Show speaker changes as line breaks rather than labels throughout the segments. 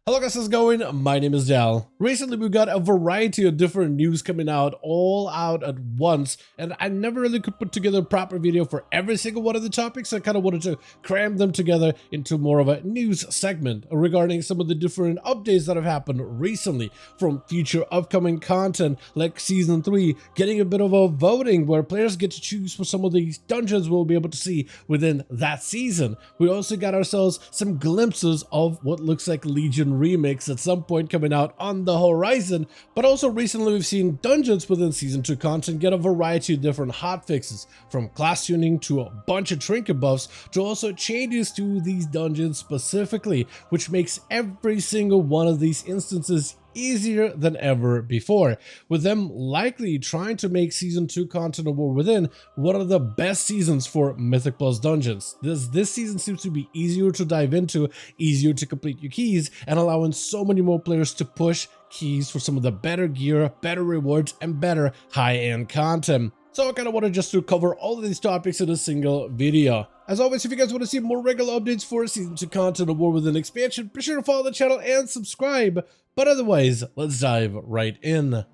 Hello guys, how's it going? My name is Dal. Recently we got a variety of different news coming out all out at once, and I never really could put together a proper video for every single one of the topics. I kind of wanted to cram them together into more of a news segment regarding some of the different updates that have happened recently, from future upcoming content like Season 3, getting a bit of a voting where players get to choose for some of these dungeons we'll be able to see within that season. We also got ourselves some glimpses of what looks like Legion remix at some point coming out on the horizon, but also recently we've seen dungeons within Season 2 content get a variety of different hotfixes, from class tuning to a bunch of trinket buffs to also changes to these dungeons specifically, which makes every single one of these instances easier than ever before, with them likely trying to make Season 2 content of War Within one of the best seasons for Mythic Plus dungeons. This season seems to be easier to dive into, easier to complete your keys, and allowing so many more players to push keys for some of the better gear, better rewards, and better high-end content. So I kind of wanted just to cover all of these topics in a single video. As always, if you guys want to see more regular updates for Season 2 content of War Within expansion, be sure to follow the channel and subscribe. But otherwise, let's dive right in.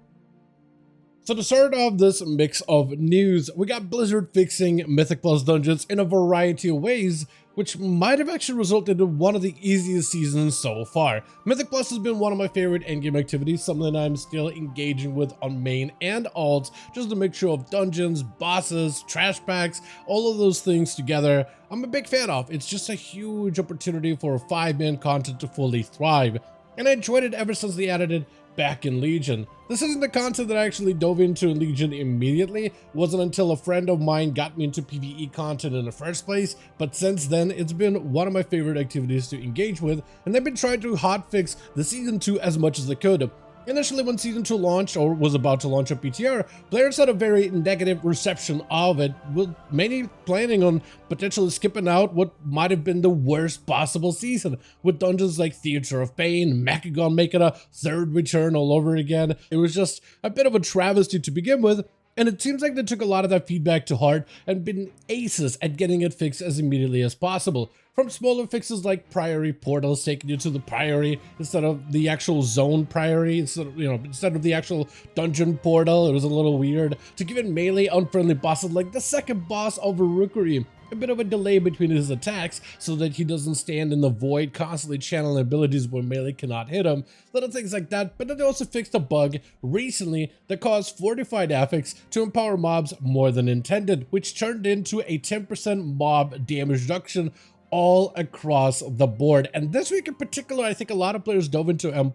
So to start off this mix of news, we got Blizzard fixing Mythic Plus dungeons in a variety of ways, which might have actually resulted in one of the easiest seasons so far. Mythic Plus has been one of my favorite endgame activities, something I'm still engaging with on main and alt, just a mixture of dungeons, bosses, trash packs, all of those things together. I'm a big fan of. It's just a huge opportunity for 5-man content to fully thrive, and I enjoyed it ever since they added it back in Legion. This isn't the content that I actually dove into in Legion immediately. It wasn't until a friend of mine got me into PvE content in the first place, but since then it's been one of my favorite activities to engage with, and they've been trying to hotfix the Season 2 as much as they could. Initially, when Season 2 launched, or was about to launch a PTR, players had a very negative reception of it, with many planning on potentially skipping out what might have been the worst possible season, with dungeons like Theater of Pain, Mechagon making a third return all over again. It was just a bit of a travesty to begin with, and it seems like they took a lot of that feedback to heart and been aces at getting it fixed as immediately as possible. From smaller fixes like Priory portals taking you to the Priory instead of the actual zone Priory, instead of the actual dungeon portal, it was a little weird, to giving melee unfriendly bosses like the second boss of Rukuri a bit of a delay between his attacks so that he doesn't stand in the void constantly channeling abilities where melee cannot hit him, little things like that. But then they also fixed a bug recently that caused fortified affix to empower mobs more than intended, which turned into a 10% mob damage reduction all across the board. And this week in particular, I think a lot of players dove into M+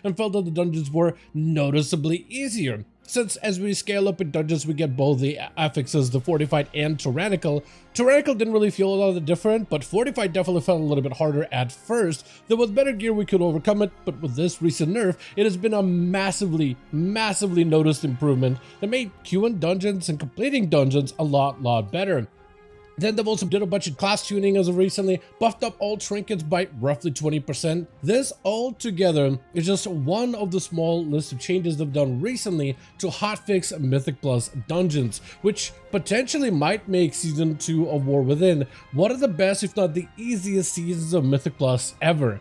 and felt that the dungeons were noticeably easier. Since as we scale up in dungeons, we get both the affixes, the Fortified and Tyrannical. Tyrannical didn't really feel all that different, but Fortified definitely felt a little bit harder at first. Though with better gear we could overcome it, but with this recent nerf, it has been a massively noticed improvement that made queuing dungeons and completing dungeons a lot better. Then they've also did a bunch of class tuning as of recently, buffed up all trinkets by roughly 20%. This all together is just one of the small list of changes they've done recently to hotfix Mythic Plus dungeons, which potentially might make Season 2 of War Within one of the best, if not the easiest seasons of Mythic Plus ever.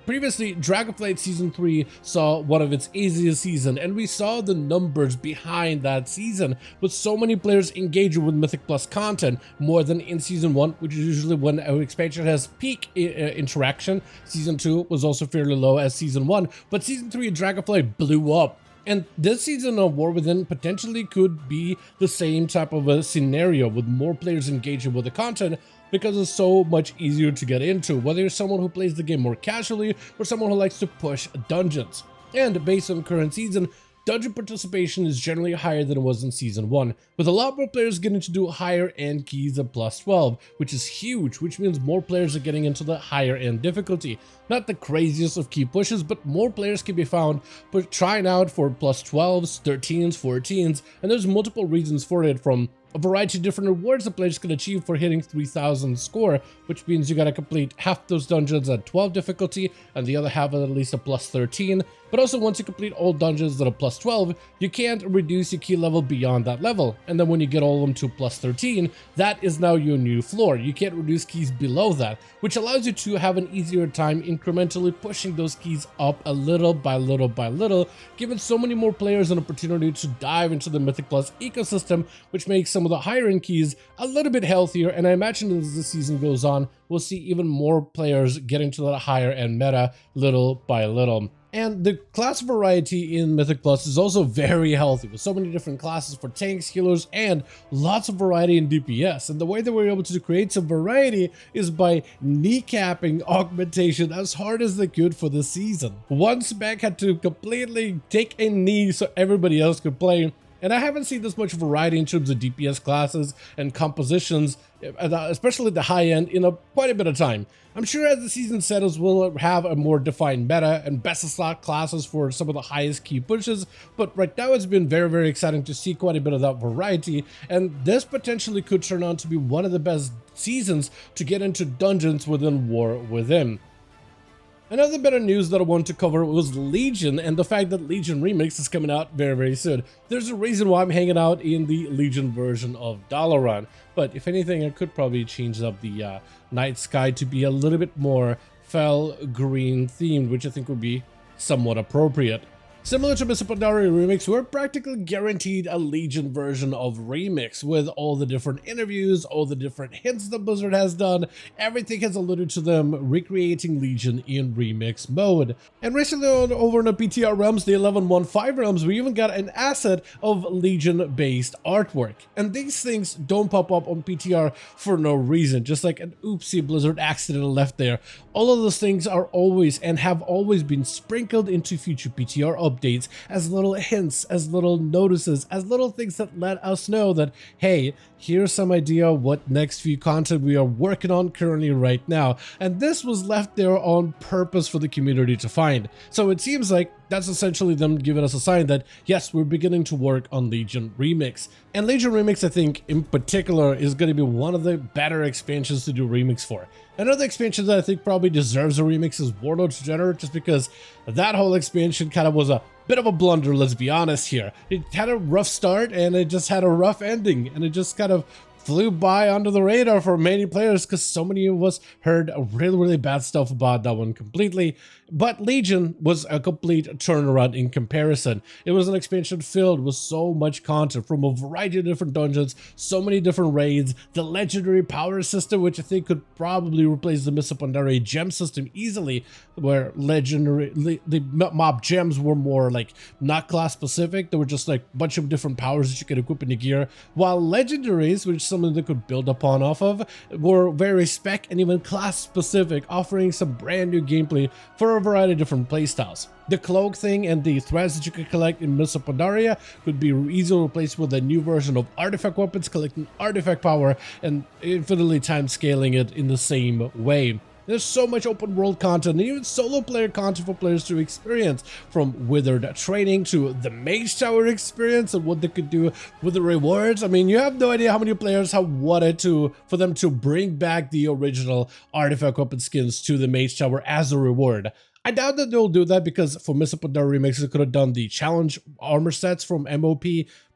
Previously, Dragonflight Season 3 saw one of its easiest seasons, and we saw the numbers behind that season, with so many players engaging with Mythic Plus content more than in Season 1, which is usually when an expansion has peak interaction. Season 2 was also fairly low as Season 1, but Season 3 of Dragonflight blew up. And this season of War Within potentially could be the same type of a scenario, with more players engaging with the content because it's so much easier to get into, whether you're someone who plays the game more casually or someone who likes to push dungeons. And based on current season, dungeon participation is generally higher than it was in Season 1, with a lot more players getting to do higher end keys at plus 12, which is huge, which means more players are getting into the higher end difficulty. Not the craziest of key pushes, but more players can be found trying out for plus 12s, 13s, 14s, and there's multiple reasons for it, from a variety of different rewards the players can achieve for hitting 3000 score, which means you gotta complete half those dungeons at 12 difficulty and the other half at least a plus 13. But also once you complete all dungeons at a plus 12, you can't reduce your key level beyond that level. And then when you get all of them to plus 13, that is now your new floor. You can't reduce keys below that, which allows you to have an easier time incrementally pushing those keys up a little by little by little, giving so many more players an opportunity to dive into the Mythic Plus ecosystem, which makes some of the higher end keys a little bit healthier. And I imagine as the season goes on, we'll see even more players get into that higher end meta little by little. And the class variety in Mythic Plus is also very healthy, with so many different classes for tanks, healers, and lots of variety in DPS. And the way that we're able to create some variety is by kneecapping augmentation as hard as they could for the season. One spec had to completely take a knee so everybody else could play. And I haven't seen this much variety in terms of DPS classes and compositions, especially at the high end, in quite a bit of time. I'm sure as the season settles, we'll have a more defined meta and best of slot classes for some of the highest key pushes, but right now it's been very, very exciting to see quite a bit of that variety, and this potentially could turn out to be one of the best seasons to get into dungeons within War Within. Another bit of news that I wanted to cover was Legion and the fact that Legion Remix is coming out very, very soon. There's a reason why I'm hanging out in the Legion version of Dalaran, but if anything, I could probably change up the night sky to be a little bit more fell green themed, which I think would be somewhat appropriate. Similar to Mr. Pandaria Remix, we're practically guaranteed a Legion version of Remix with all the different interviews, all the different hints that Blizzard has done. Everything has alluded to them recreating Legion in Remix mode. And recently over in the PTR realms, the 11.15 realms, we even got an asset of Legion-based artwork. And these things don't pop up on PTR for no reason, just like an oopsie Blizzard accident left there. All of those things are always and have always been sprinkled into future PTR updates as little hints, as little notices, as little things that let us know that, hey, here's some idea what next few content we are working on currently right now. And this was left there on purpose for the community to find. So it seems like that's essentially them giving us a sign that, yes, we're beginning to work on Legion Remix. And Legion Remix, I think, in particular, is going to be one of the better expansions to do Remix for. Another expansion that I think probably deserves a remix is Warlord's Degenerate, just because that whole expansion kind of was a bit of a blunder, let's be honest here. It had a rough start and it just had a rough ending, and it just kind of flew by under the radar for many players because so many of us heard really, really bad stuff about that one completely. But Legion was a complete turnaround in comparison. It was an expansion filled with so much content from a variety of different dungeons, so many different raids, the legendary power system, which I think could probably replace the Mr. Pandaria gem system easily, where the mob gems were more like not class specific. They were just like a bunch of different powers that you could equip in the gear, while legendaries, which something they could build upon off of, were very spec and even class specific, offering some brand new gameplay for a variety of different playstyles. The cloak thing and the threads that you could collect in Mr. Pandaria could be easily replaced with a new version of artifact weapons, collecting artifact power and infinitely time scaling it in the same way. There's so much open world content and even solo player content for players to experience, from withered training to the Mage Tower experience and what they could do with the rewards. I mean, you have no idea how many players have wanted for them to bring back the original artifact weapon skins to the Mage Tower as a reward. I doubt that they'll do that, because for Mr. Pandaria Remix, they could have done the challenge armor sets from MOP,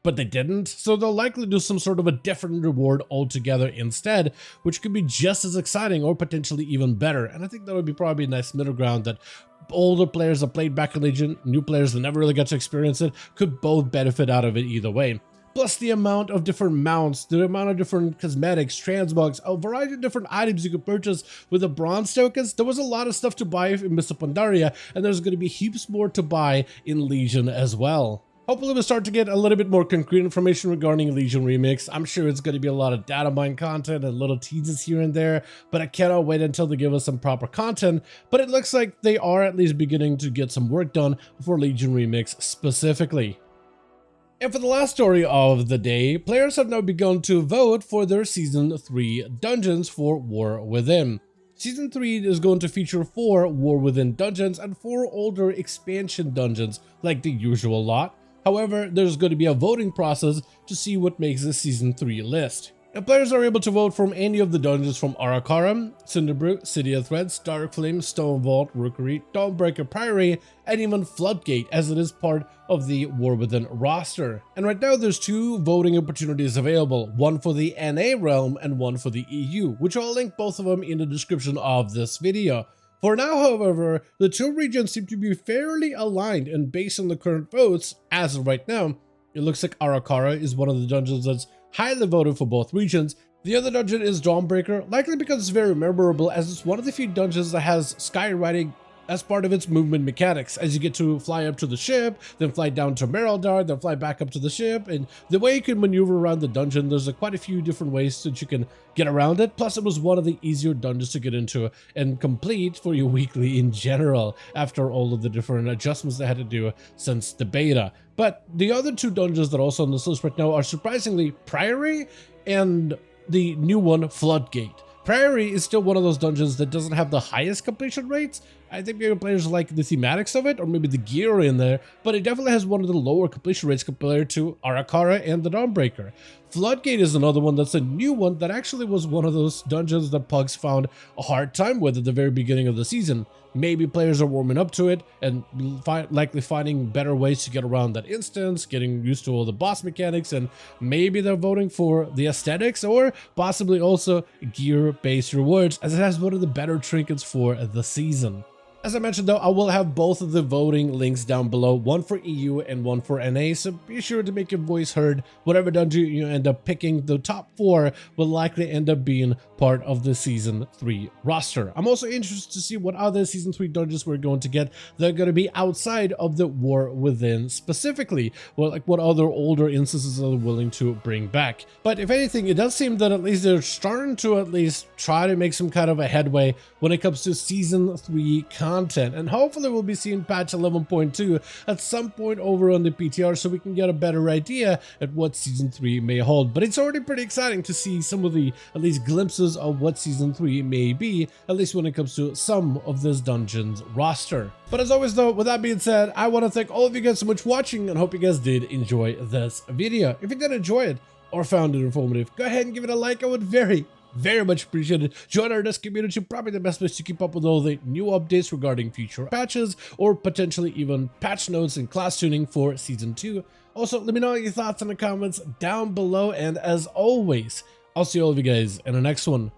but they didn't. So they'll likely do some sort of a different reward altogether instead, which could be just as exciting or potentially even better. And I think that would be probably a nice middle ground that older players that played back in Legion, new players that never really got to experience it, could both benefit out of it either way. Plus the amount of different mounts, the amount of different cosmetics, transmogs, a variety of different items you could purchase with the bronze tokens. There was a lot of stuff to buy in Mr. Pandaria, and there's going to be heaps more to buy in Legion as well. Hopefully we'll start to get a little bit more concrete information regarding Legion Remix. I'm sure it's going to be a lot of data mine content and little teases here and there, but I cannot wait until they give us some proper content. But it looks like they are at least beginning to get some work done for Legion Remix specifically. And for the last story of the day, players have now begun to vote for their Season 3 dungeons for War Within. Season 3 is going to feature 4 War Within dungeons and 4 older expansion dungeons, like the usual lot. However, there's going to be a voting process to see what makes the Season 3 list. And players are able to vote from any of the dungeons from Arakara, Cinderbrook, City of Threads, Darkflame, Stone Vault, Rookery, Dawnbreaker Priory, and even Floodgate, as it is part of the War Within roster. And right now there's 2 voting opportunities available, one for the NA realm and one for the EU, which I'll link both of them in the description of this video. For now, however, the 2 regions seem to be fairly aligned, and based on the current votes, as of right now, it looks like Arakara is one of the dungeons that's highly voted for both regions. The other dungeon is Dawnbreaker, likely because it's very memorable, as it's one of the few dungeons that has skywriting as part of its movement mechanics, as you get to fly up to the ship, then fly down to Merildar, then fly back up to the ship, and the way you can maneuver around the dungeon, there's quite a few different ways that you can get around it. Plus, it was one of the easier dungeons to get into and complete for your weekly in general, after all of the different adjustments they had to do since the beta. But the other 2 dungeons that are also on this list right now are surprisingly Priory and the new one, Floodgate. Priory is still one of those dungeons that doesn't have the highest completion rates. I think maybe players like the thematics of it, or maybe the gear in there, but it definitely has one of the lower completion rates compared to Arakara and the Dawnbreaker. Floodgate is another one that's a new one that actually was one of those dungeons that Pugs found a hard time with at the very beginning of the season. Maybe players are warming up to it and likely finding better ways to get around that instance, getting used to all the boss mechanics, and maybe they're voting for the aesthetics or possibly also gear-based rewards, as it has one of the better trinkets for the season. As I mentioned though, I will have both of the voting links down below, one for EU and one for NA, so be sure to make your voice heard. Whatever dungeon you end up picking, the top 4 will likely end up being part of the Season 3 roster. I'm also interested to see what other Season 3 dungeons we're going to get that are going to be outside of the War Within specifically. Well, like what other older instances are they willing to bring back. But if anything, it does seem that at least they're starting to at least try to make some kind of a headway when it comes to Season 3 content, and hopefully we'll be seeing patch 11.2 at some point over on the PTR so we can get a better idea at what Season 3 may hold. But it's already pretty exciting to see some of the at least glimpses of what Season 3 may be, at least when it comes to some of this dungeon's roster. But as always though, with that being said, I want to thank all of you guys so much for watching and hope you guys did enjoy this video. If you did enjoy it or found it informative, go ahead and give it a like. I would very much appreciated. Join our Discord community, probably the best place to keep up with all the new updates regarding future patches or potentially even patch notes and class tuning for Season 2. Also, let me know your thoughts in the comments down below, and as always, I'll see all of you guys in the next one.